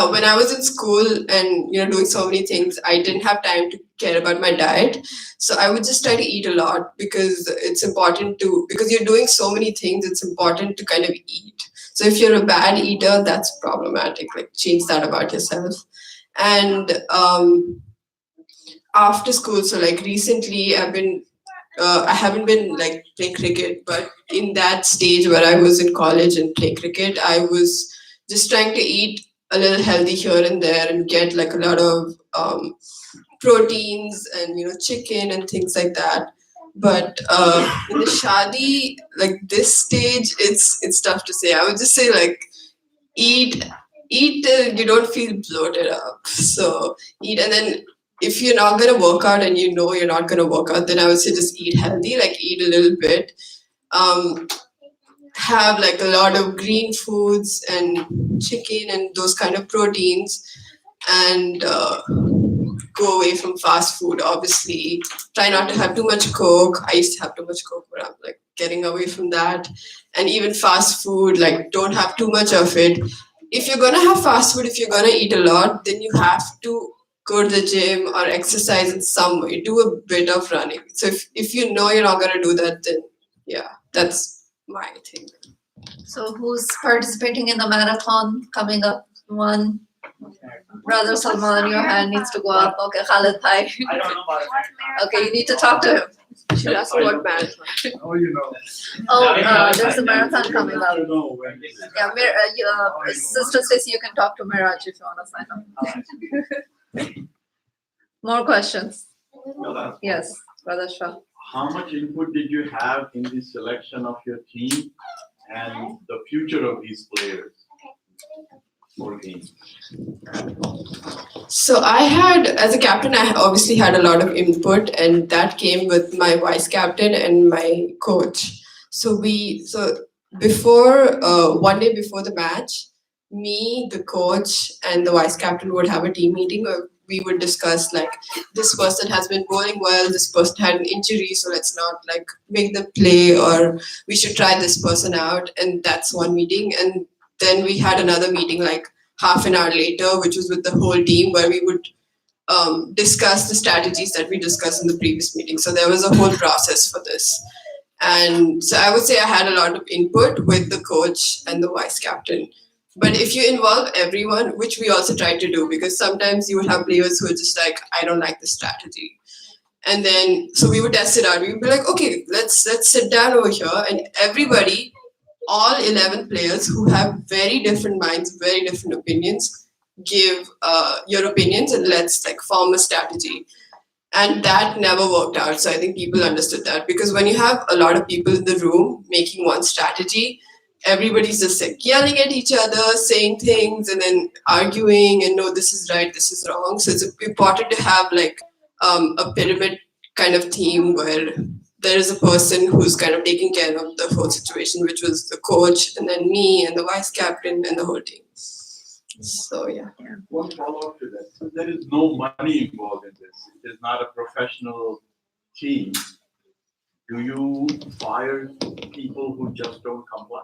When I was in school and doing so many things, I didn't have time to care about my diet. So I would just try to eat a lot because it's important to, because you're doing so many things, it's important to kind of eat. So if you're a bad eater, that's problematic. Like change that about yourself. And after school, so like recently, I haven't been like playing cricket, but in that stage where I was in college and playing cricket, I was just trying to eat a little healthy here and there and get like a lot of proteins and chicken and things like that. But in the shadi, like this stage, it's tough to say. I would just say like eat till you don't feel bloated up. So eat, and then if you're not gonna work out and you're not gonna work out, then I would say just eat healthy, like eat a little bit. Have like a lot of green foods and chicken and those kind of proteins, and go away from fast food. Obviously, try not to have too much Coke. I used to have too much Coke, but I'm like getting away from that. And even fast food, like don't have too much of it. If you're gonna have fast food, if you're gonna eat a lot, then you have to go to the gym or exercise in some way. Do a bit of running. So if you're not gonna do that, then yeah, that's my thing. So who's participating in the marathon coming up? One. Brother Salman, your hand needs to go up. Okay, Khalid Bhai. I don't know about it. Okay, you need to talk to him. You should ask him what marathon. Oh, you know. Oh, there's a marathon coming up. You know when. Yeah, Sister Stacey, you can talk to Miraj if you want to sign up. More questions? Yes, Brother Shah. How much input did you have in the selection of your team and the future of these players for games? So I had, as a captain, I obviously had a lot of input, and that came with my vice captain and my coach. So before, one day before the match, me, the coach, and the vice captain would have a team meeting where we would discuss like, this person has been bowling well, this person had an injury, so let's not like make them play, or we should try this person out. And that's one meeting. And then we had another meeting like half an hour later, which was with the whole team, where we would discuss the strategies that we discussed in the previous meeting. So there was a whole process for this. And so I would say I had a lot of input with the coach and the vice captain. But if you involve everyone, which we also try to do, because sometimes you would have players who are just like, I don't like this strategy. And then, so we would test it out. We would be like, okay, let's sit down over here, and everybody, all 11 players who have very different minds, very different opinions, give your opinions, and let's like form a strategy. And that never worked out. So I think people understood that, because when you have a lot of people in the room making one strategy, everybody's just like yelling at each other, saying things, and then arguing, and no, this is right, this is wrong. So it's important to have like a pyramid kind of team where there is a person who's kind of taking care of the whole situation, which was the coach, and then me, and the vice captain, and the whole team. So yeah. One follow-up to that. So there is no money involved in this. It is not a professional team. Do you fire people who just don't comply?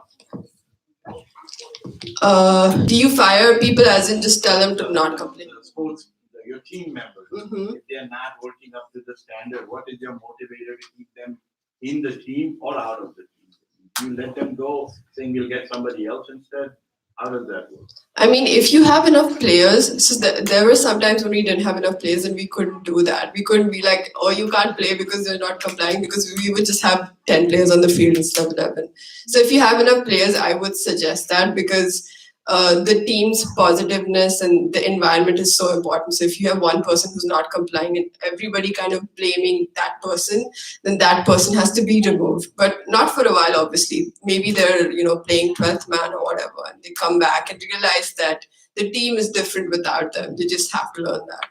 Do you fire people as in just tell them to not complain? The sports, your team members, Mm-hmm. if they are not working up to the standard, what is your motivator to keep them in the team or out of the team? You let them go saying you'll get somebody else instead. How does that work? I mean, if you have enough players, so there were some times when we didn't have enough players and we couldn't do that. We couldn't be like, oh, you can't play because you're not complying, because we would just have 10 players on the field instead of 11. So if you have enough players, I would suggest that, because the team's positiveness and the environment is so important. So if you have one person who's not complying and everybody kind of blaming that person, then that person has to be removed. But not for a while, obviously. Maybe they're, playing 12th man or whatever, and they come back and realize that the team is different without them. They just have to learn that.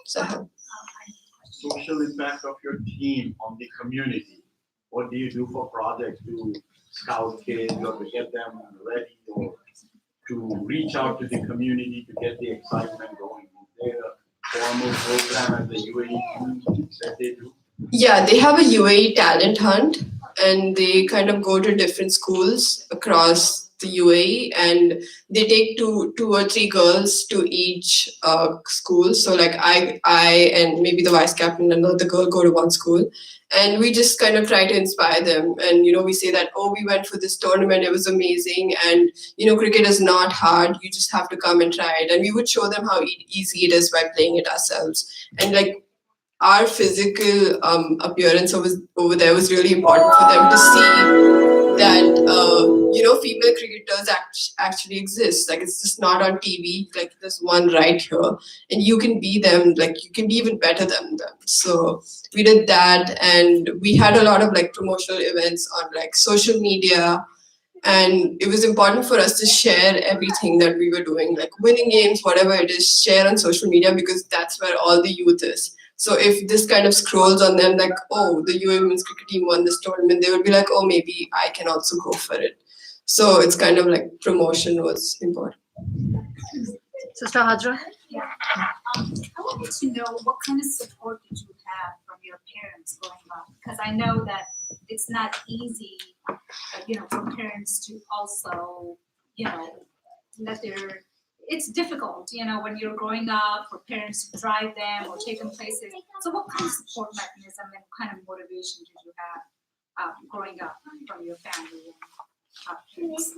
So, Social impact of your team on the community. What do you do for projects to scout kids or to get them ready, or to reach out to the community to get the excitement going? Is there a formal program at the UAE that they do? yeah, they have a UAE talent hunt, and they kind of go to different schools across the UAE, and they take two or three girls to each school. So like I and maybe the vice captain and another girl go to one school, and we just kind of try to inspire them. And we say that, oh, we went for this tournament, it was amazing, and cricket is not hard, you just have to come and try it. And we would show them how easy it is by playing it ourselves. And like, our physical appearance over there was really important for them to see that female cricketers actually exist. Like, it's just not on TV. Like, there's one right here, and you can be them. Like, you can be even better than them. So we did that, and we had a lot of like promotional events on like social media. And it was important for us to share everything that we were doing, like winning games, whatever it is, share on social media, because that's where all the youth is. So if this kind of scrolls on them, like, oh, the UAE women's cricket team won this tournament, they would be like, oh, maybe I can also go for it. So it's kind of like promotion was important. Sister Hajra? I wanted to know what kind of support did you have from your parents growing up? Because I know that it's not easy, for parents to also, let their, it's difficult, when you're growing up, for parents to drive them or take them places. So what kind of support mechanism and kind of motivation did you have growing up from your family and parents?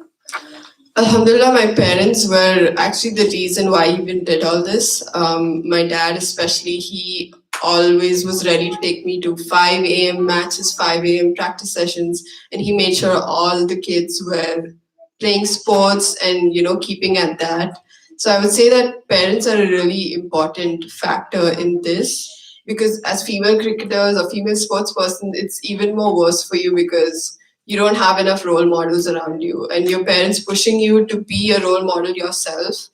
Alhamdulillah, my parents were actually the reason why I even did all this. My dad especially, he always was ready to take me to 5 a.m. matches, 5 a.m. practice sessions, and he made sure all the kids were playing sports and keeping at that. So I would say that parents are a really important factor in this, because as female cricketers or female sports person, it's even more worse for you, because you don't have enough role models around you, and your parents pushing you to be a role model yourself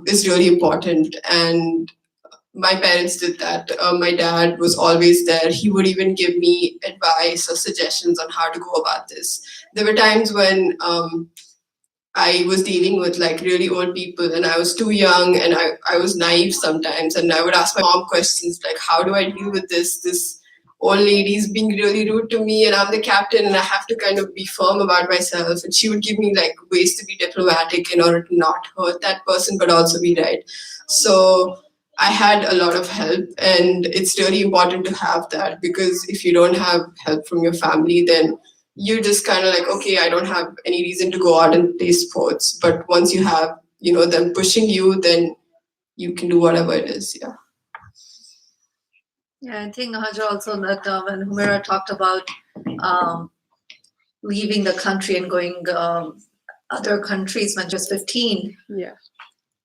is really important. And my parents did that. My dad was always there. He would even give me advice or suggestions on how to go about this. There were times when I was dealing with like really old people, and I was too young, and I was naive sometimes, and I would ask my mom questions like, how do I deal with this old lady's being really rude to me, and I'm the captain, and I have to kind of be firm about myself. And she would give me like ways to be diplomatic in order to not hurt that person, but also be right. So I had a lot of help, and it's really important to have that, because if you don't have help from your family, then you're just kind of like, okay, I don't have any reason to go out and play sports. But once you have, them pushing you, then you can do whatever it is. Yeah. Yeah, I think Hajra also that when Humaira talked about leaving the country and going other countries when she was 15. Yeah.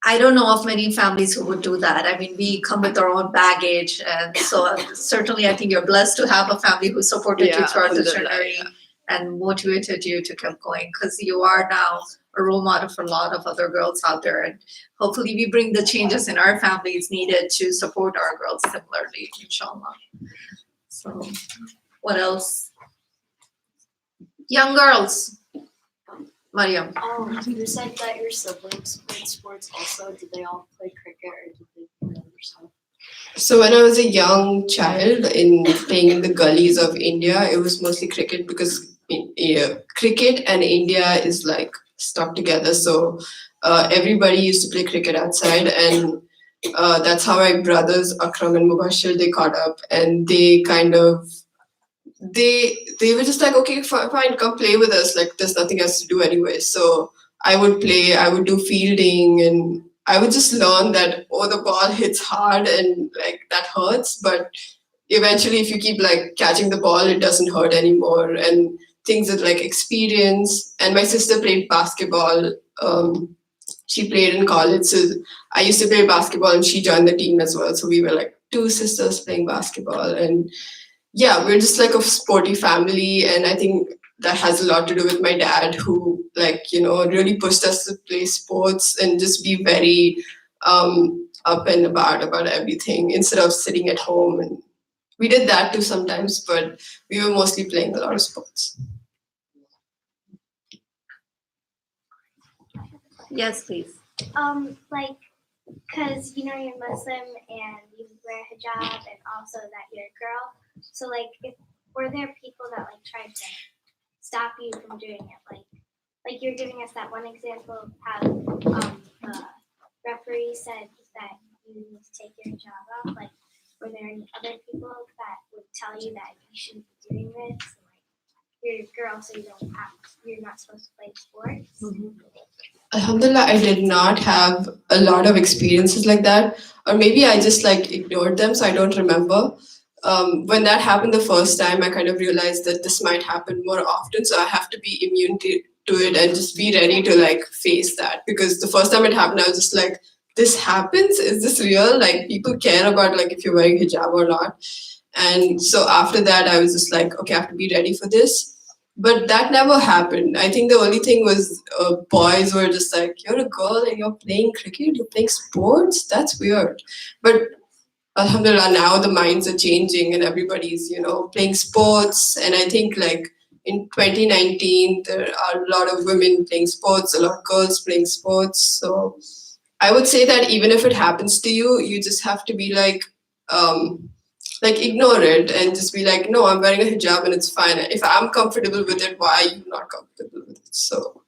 I don't know of many families who would do that. I mean, we come with our own baggage, and so certainly I think you're blessed to have a family who supported you throughout the journey and motivated you to keep going, because you are now a role model for a lot of other girls out there. And hopefully we bring the changes in our families needed to support our girls similarly, inshallah. So what else? Young girls. Mariam. You said that your siblings played sports also. Did they all play cricket, or did they play other stuff? So when I was a young child playing in the gullies of India, it was mostly cricket, because cricket and India is like stuck together. So everybody used to play cricket outside, and that's how my brothers Akram and Mubashir, they caught up, and they kind of they were just like, okay, fine, come play with us. Like, there's nothing else to do anyway. So I would play, I would do fielding, and I would just learn that, oh, the ball hits hard and like that hurts, but eventually if you keep like catching the ball, it doesn't hurt anymore. And things with like experience. And my sister played basketball. She played in college, so I used to play basketball and she joined the team as well. So we were like two sisters playing basketball, and yeah, we're just like a sporty family. And I think that has a lot to do with my dad, who like, you know, really pushed us to play sports and just be very up and about everything instead of sitting at home. And we did that too sometimes, but we were mostly playing a lot of sports. Yes, please. Like, cause you know you're Muslim and you wear hijab, and also that you're a girl. So like, were there people that like tried to stop you from doing it? Like you're giving us that one example of how the referee said that you need to take your hijab off. Like, were there any other people that would tell you that you shouldn't be doing this? Like, you're a girl, so you're not supposed to play sports. Mm-hmm. Alhamdulillah, I did not have a lot of experiences like that, or maybe I just like ignored them, so I don't remember. When that happened the first time, I kind of realized that this might happen more often, so I have to be immune to it and just be ready to like face that. Because the first time it happened, I was just like, this happens? Is this real? Like, people care about like if you're wearing hijab or not. And so after that, I was just like, okay, I have to be ready for this. But that never happened. I think the only thing was boys were just like, you're a girl and you're playing cricket, you're playing sports? That's weird. But alhamdulillah, now the minds are changing and everybody's, you know, playing sports. And I think like in 2019, there are a lot of women playing sports, a lot of girls playing sports. So I would say that even if it happens to you, you just have to be like ignore it and just be like, no, I'm wearing a hijab and it's fine. If I'm comfortable with it, why are you not comfortable with it? So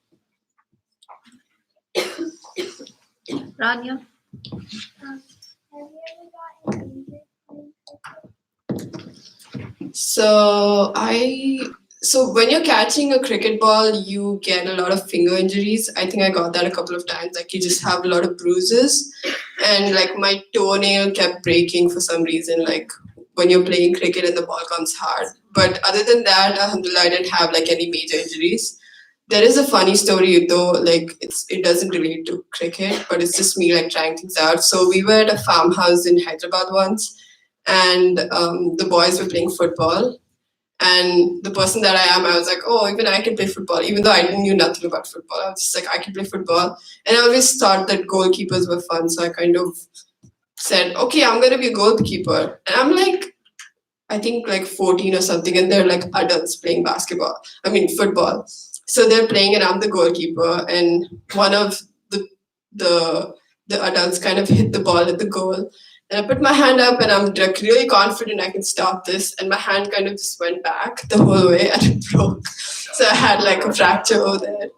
Rania? Have you ever gotten injured? So when you're catching a cricket ball, you get a lot of finger injuries. I think I got that a couple of times. Like, you just have a lot of bruises, and like my toenail kept breaking for some reason, like when you're playing cricket and the ball comes hard. But other than that, alhamdulillah, I didn't have like any major injuries. There is a funny story though, like it doesn't relate to cricket, but it's just me like trying things out. So we were at a farmhouse in Hyderabad once, and the boys were playing football. And the person that I am, I was like, oh, even I can play football. Even though I knew nothing about football, I was just like, I can play football. And I always thought that goalkeepers were fun. So I kind of said, okay, I'm going to be a goalkeeper. And I'm like, I think like 14 or something. And they're like adults playing football. So they're playing and I'm the goalkeeper. And one of the adults kind of hit the ball at the goal. And I put my hand up and I'm like really confident I can stop this. And my hand kind of just went back the whole way and it broke. So I had like a fracture over there.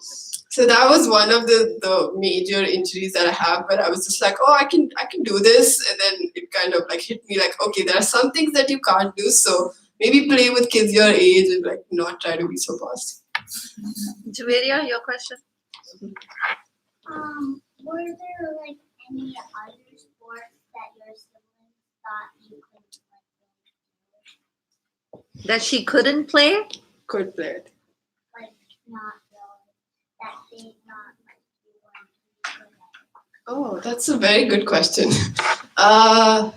So that was one of the major injuries that I have. But I was just like, oh, I can do this. And then it kind of like hit me like, okay, there are some things that you can't do. So maybe play with kids your age and like not try to be so positive. Juwaria, your question? Were there like any other sports that your siblings thought you couldn't play? That she couldn't play? Could play it. Like not really, that they not like you weren't good at. Oh, that's a very good question.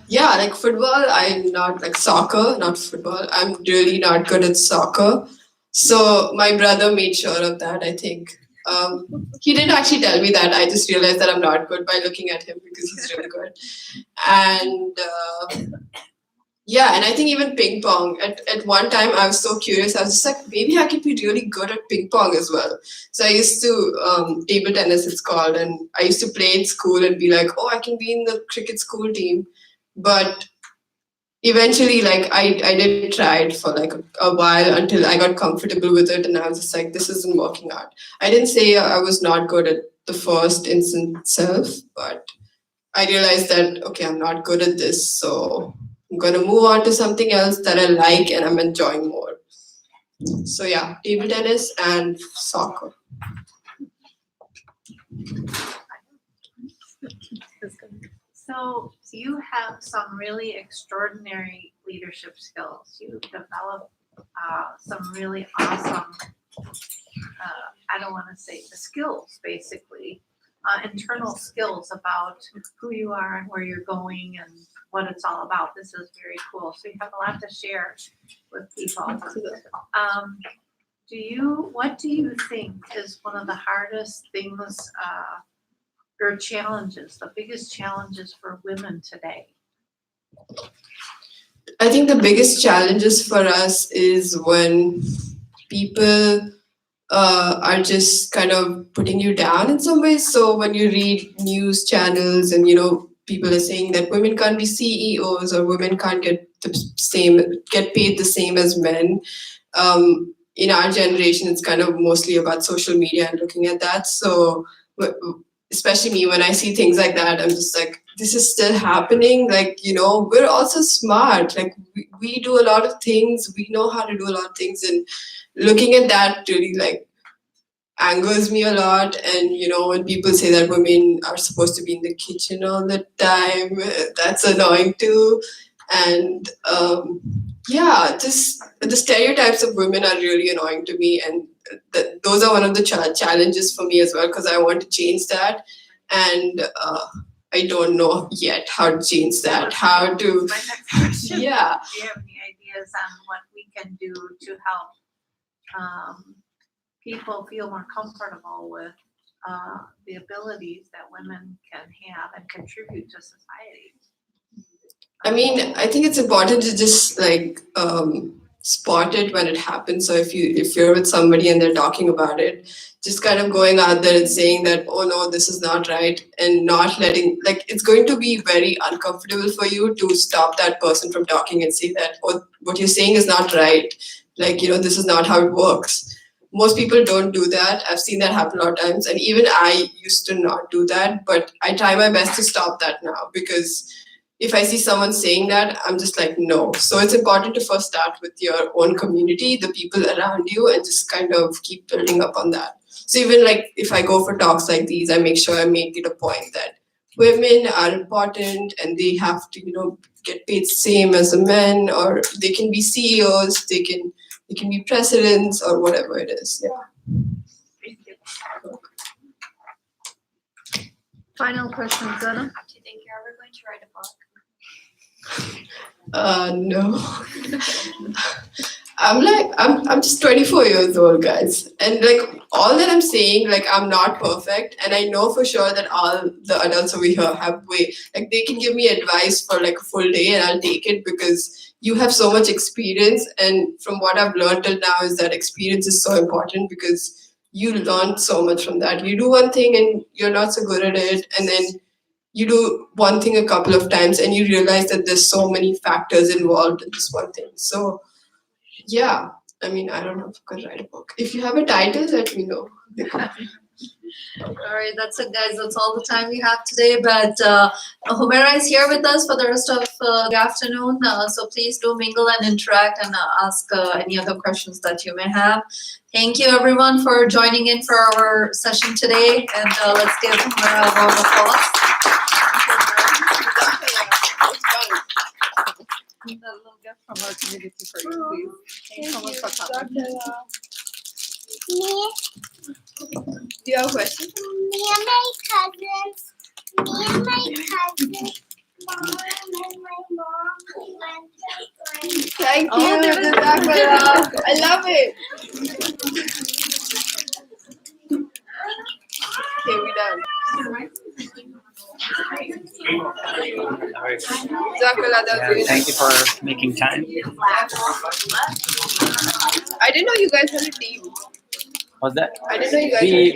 Yeah, like football, I'm not like soccer, not football. I'm really not good at soccer. So my brother made sure of that, I think. He didn't actually tell me that. I just realized that I'm not good by looking at him because he's really good. And yeah, and I think even ping pong. At one time, I was so curious. I was just like, maybe I could be really good at ping pong as well. So I used to, table tennis it's called, and I used to play in school and be like, oh, I can be in the cricket school team. But eventually, like, I did try it for like a while until I got comfortable with it, and I was just like, this isn't working out. I didn't say I was not good at the first instance itself, but I realized that, okay, I'm not good at this, so I'm going to move on to something else that I like and I'm enjoying more. So yeah, table tennis and soccer. So you have some really extraordinary leadership skills. You develop some really awesome, I don't want to say the skills, basically, internal skills about who you are and where you're going and what it's all about. This is very cool. So you have a lot to share with people. What do you think is one of the hardest things or challenges, the biggest challenges for women today? I think the biggest challenges for us is when people are just kind of putting you down in some ways. So when you read news channels and people are saying that women can't be CEOs or women can't get paid the same as men. In our generation, it's kind of mostly about social media and looking at that. So especially me, when I see things like that, I'm just like, this is still happening. Like, we're also smart. Like we do a lot of things. We know how to do a lot of things. And looking at that really like angers me a lot. And, when people say that women are supposed to be in the kitchen all the time, that's annoying too. And just the stereotypes of women are really annoying to me. And those are one of the challenges for me as well, because I want to change that. And I don't know yet how to change that, how to, My next question. yeah. Do you have any ideas on what we can do to help people feel more comfortable with the abilities that women can have and contribute to society? I mean, I think it's important to just like spot it when it happens. So if you're with somebody and they're talking about it, just kind of going out there and saying that, oh no, this is not right, and not letting, like, it's going to be very uncomfortable for you to stop that person from talking and say that, oh, what you're saying is not right. Like, this is not how it works. Most people don't do that. I've seen that happen a lot of times. And even I used to not do that, but I try my best to stop that now, because if I see someone saying that, I'm just like, no. So it's important to first start with your own community, the people around you, and just kind of keep building up on that. So even like if I go for talks like these, I make sure I make it a point that women are important and they have to, get paid the same as the men, or they can be CEOs, they can be presidents or whatever it is. Yeah. Thank you. Final question, Zana. Do you think you're ever going to write a book? No. I'm just 24 years old, guys. And like all that I'm saying, like I'm not perfect. And I know for sure that all the adults over here have they can give me advice for like a full day and I'll take it, because you have so much experience. And from what I've learned till now is that experience is so important, because you learn so much from that. You do one thing and you're not so good at it. And then you do one thing a couple of times and you realize that there's so many factors involved in this one thing. So yeah, I mean, I don't know if I could write a book. If you have a title, let me know. All right, that's it, guys. That's all the time we have today. But Humaira is here with us for the rest of the afternoon. So please do mingle and interact and ask any other questions that you may have. Thank you, everyone, for joining in for our session today. And let's give Humaira a round of applause. A little gift from our community for you, please. Thanks so much for coming. Me, Do you have a question? me and my cousins, mom and my mom went to Thank Oh, you. there is Jazakallah. I love it. Okay, we're done. Jazakallah, that was really Thank you for making time. I didn't know you guys had a team. What's that? I didn't know you guys We